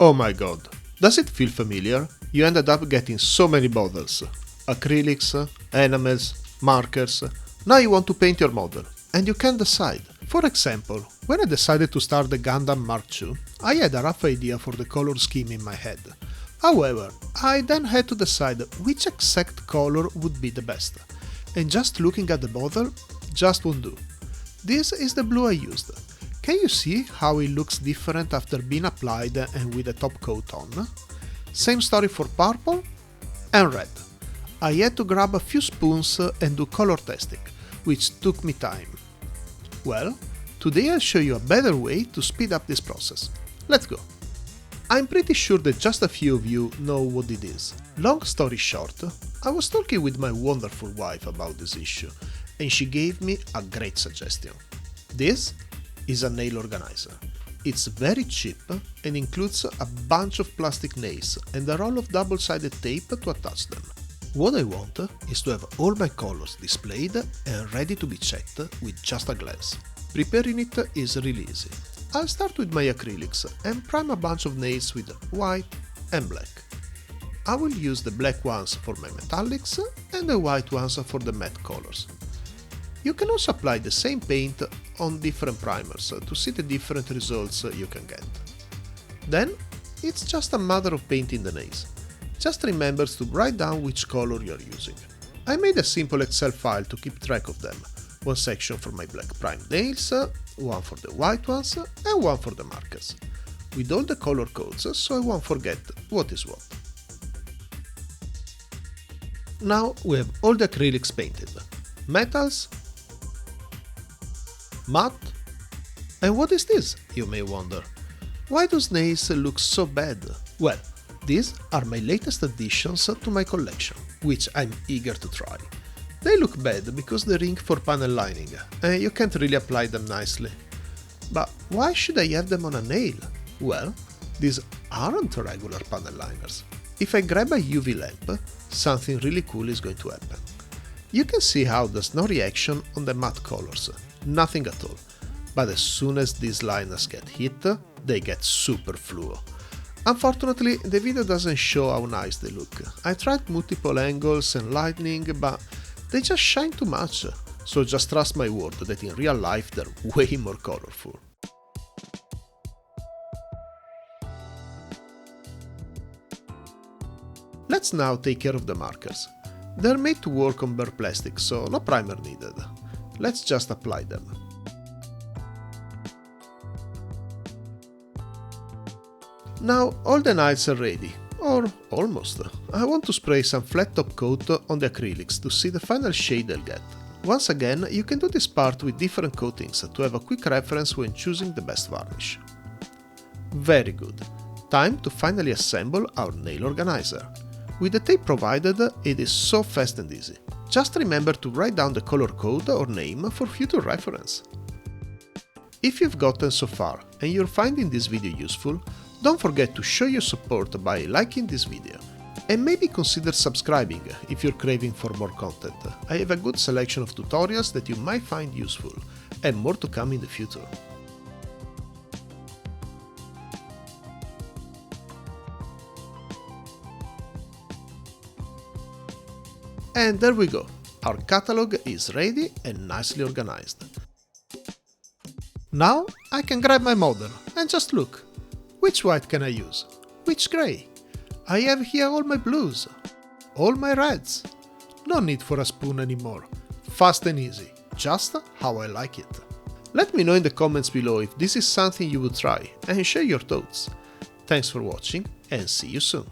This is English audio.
Oh my god, does it feel familiar? You ended up getting so many models. Acrylics, enamels, markers. Now you want to paint your model, and you can't decide. For example, when I decided to start the Gundam Mark II, I had a rough idea for the color scheme in my head. However, I then had to decide which exact color would be the best, and just looking at the model just won't do. This is the blue I used. Can you see how it looks different after being applied and with the top coat on? Same story for purple and red. I had to grab a few spoons and do color testing, which took me time. Well, today I'll show you a better way to speed up this process. Let's go! I'm pretty sure that just a few of you know what it is. Long story short, I was talking with my wonderful wife about this issue, and she gave me a great suggestion. This is a nail organizer. It's very cheap and includes a bunch of plastic nails and a roll of double-sided tape to attach them. What I want is to have all my colors displayed and ready to be checked with just a glance. Preparing it is really easy. I'll start with my acrylics and prime a bunch of nails with white and black. I will use the black ones for my metallics and the white ones for the matte colors. You can also apply the same paint on different primers to see the different results you can get. Then, it's just a matter of painting the nails. Just remember to write down which color you're using. I made a simple Excel file to keep track of them. One section for my black primed nails, one for the white ones, and one for the markers. With all the color codes so I won't forget what is what. Now we have all the acrylics painted. Metals, matte, and what is this, you may wonder? Why those nails look so bad? Well, these are my latest additions to my collection, which I'm eager to try. They look bad because they're ink for panel lining, and you can't really apply them nicely. But why should I have them on a nail? Well, these aren't regular panel liners. If I grab a UV lamp, something really cool is going to happen. You can see how there's no reaction on the matte colors, nothing at all. But as soon as these liners get hit, they get super fluo. Unfortunately, the video doesn't show how nice they look. I tried multiple angles and lighting, but they just shine too much, so just trust my word that in real life they're way more colorful. Let's now take care of the markers. They're made to work on bare plastic, so no primer needed. Let's just apply them. Now all the nails are ready, or almost. I want to spray some flat top coat on the acrylics to see the final shade they'll get. Once again, you can do this part with different coatings to have a quick reference when choosing the best varnish. Very good. Time to finally assemble our nail organizer. With the tape provided, it is so fast and easy. Just remember to write down the color code or name for future reference. If you've gotten so far and you're finding this video useful, don't forget to show your support by liking this video. And maybe consider subscribing if you're craving for more content. I have a good selection of tutorials that you might find useful, and more to come in the future. And there we go, our catalog is ready and nicely organized. Now I can grab my model and just look. Which white can I use? Which grey? I have here all my blues, all my reds. No need for a spoon anymore. Fast and easy, just how I like it. Let me know in the comments below if this is something you would try and share your thoughts. Thanks for watching and see you soon.